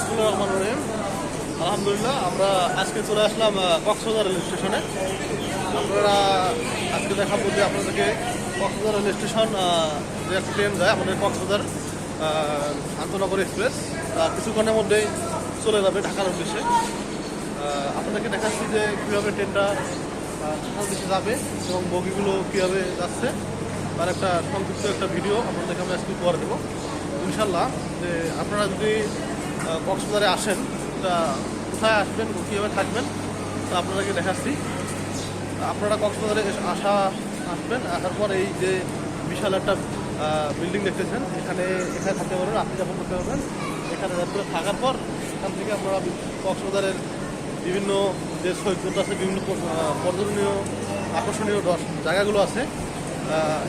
বিসমিল্লাহির রহমানির রহিম। আলহামদুলিল্লাহ, আমরা আজকে চলে আসলাম কক্সবাজার রেল স্টেশনে। আপনারা আজকে দেখাবো যে আপনাদেরকে কক্সবাজার রেল স্টেশন যে একটা ট্রেন যায় আমাদের কক্সবাজার আন্তনগর এক্সপ্রেস, কিছুক্ষণের মধ্যেই চলে যাবে ঢাকার উদ্দেশ্যে। আপনাদেরকে দেখাচ্ছি যে কীভাবে ট্রেনটা ঢাকার উদ্দেশ্যে যাবে এবং বগিগুলো কীভাবে যাচ্ছে তার একটা সংক্ষিপ্ত একটা ভিডিও আপনাদেরকে আমরা আজকে করে দেবো ইনশাল্লাহ। যে আপনারা যদি কক্সবাজারে আসেন তা কোথায় আসবেন, কীভাবে থাকবেন তা আপনাদেরকে দেখাচ্ছি। আপনারা কক্সবাজারে আসবেন, আসার পর এই যে বিশাল একটা বিল্ডিং দেখতেছেন, এখানে থাকতে পারবেন, রাত্রি যাপন করতে পারবেন। এখানে রাত্রে থাকার পর এখান থেকে আপনারা কক্সবাজারের বিভিন্ন যে সৈকত আছে, বিভিন্ন পর্যটনীয় আকর্ষণীয় জায়গাগুলো আছে,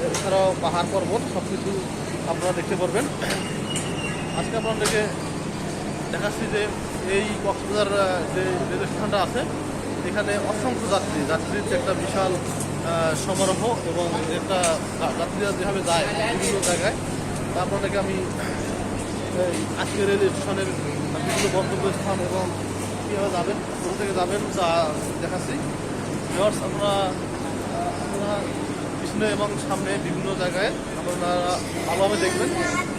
এছাড়াও পাহাড় পর্বত সব কিছু আপনারা দেখতে পারবেন। আজকে আপনাদেরকে দেখাচ্ছি যে এই কক্সবাজার যে রেল স্টেশনটা আছে, এখানে অসংখ্য যাত্রীর যে একটা বিশাল সমারোহ এবং একটা যাত্রীরা যেভাবে যায় বিভিন্ন জায়গায়, তা আপনাদেরকে আমি আজকে রেল স্টেশনের বিভিন্ন গন্তব্যস্থান এবং কীভাবে যাবেন, কোথা থেকে যাবেন তা দেখাচ্ছি। আপনারা পিছনে এবং সামনে বিভিন্ন জায়গায় আপনারা ভালোভাবে দেখবেন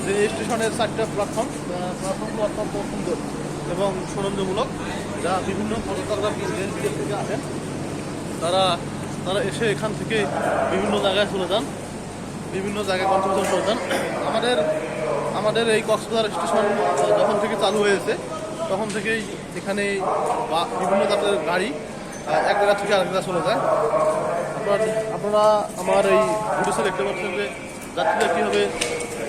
যে এই স্টেশনের 4টা প্ল্যাটফর্মগুলো অত্যন্ত সুন্দর এবং সৌন্দর্যমূলক, যা বিভিন্ন পর্যটকরা দেশ বিদেশ থেকে আসেন, তারা এসে এখান থেকে বিভিন্ন জায়গায় চলে যান, বিভিন্ন জায়গায় গন্তব্য চলে যান। আমাদের এই কক্সবাজার স্টেশন যখন থেকে চালু হয়েছে তখন থেকেই এখানে বিভিন্ন জাতের গাড়ি এক জায়গা থেকে আরেক জায়গায় চলে যায়। আপনারা আমার এই ভিডিওতে দেখতে পাচ্ছেন যে যাত্রীরা কীভাবে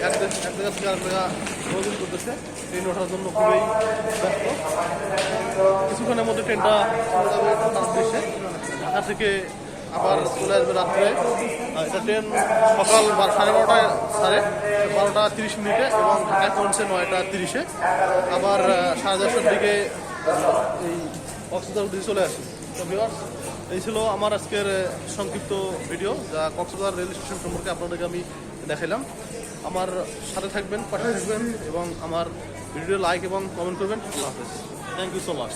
এক জায়গা থেকে আরেক জায়গা যোগাযোগ করতেছে ট্রেন ওঠার জন্য খুবই ব্যস্ত। কিছুক্ষণের মধ্যে ট্রেনটা চলে যাবে তার উদ্দেশ্যে, ঢাকা থেকে আবার চলে আসবে রাত্রে। এটা ট্রেন সকাল 12:30 এবং ঢাকায় পৌঁছে 9:30, আবার 10:30টার দিকে এই কক্সবাজার দিকে চলে আসে। তো ভিউয়ার্স, এই ছিল আমার আজকের সংক্ষিপ্ত ভিডিও, যা কক্সবাজার রেল স্টেশন সম্পর্কে আপনাদেরকে আমি দেখাইলাম। আমার সাথে থাকবেন, পাশে থাকবেন এবং আমার ভিডিও লাইক এবং কমেন্ট করবেন। আল্লাহ হাফেজ, থ্যাংক ইউ সো মাচ।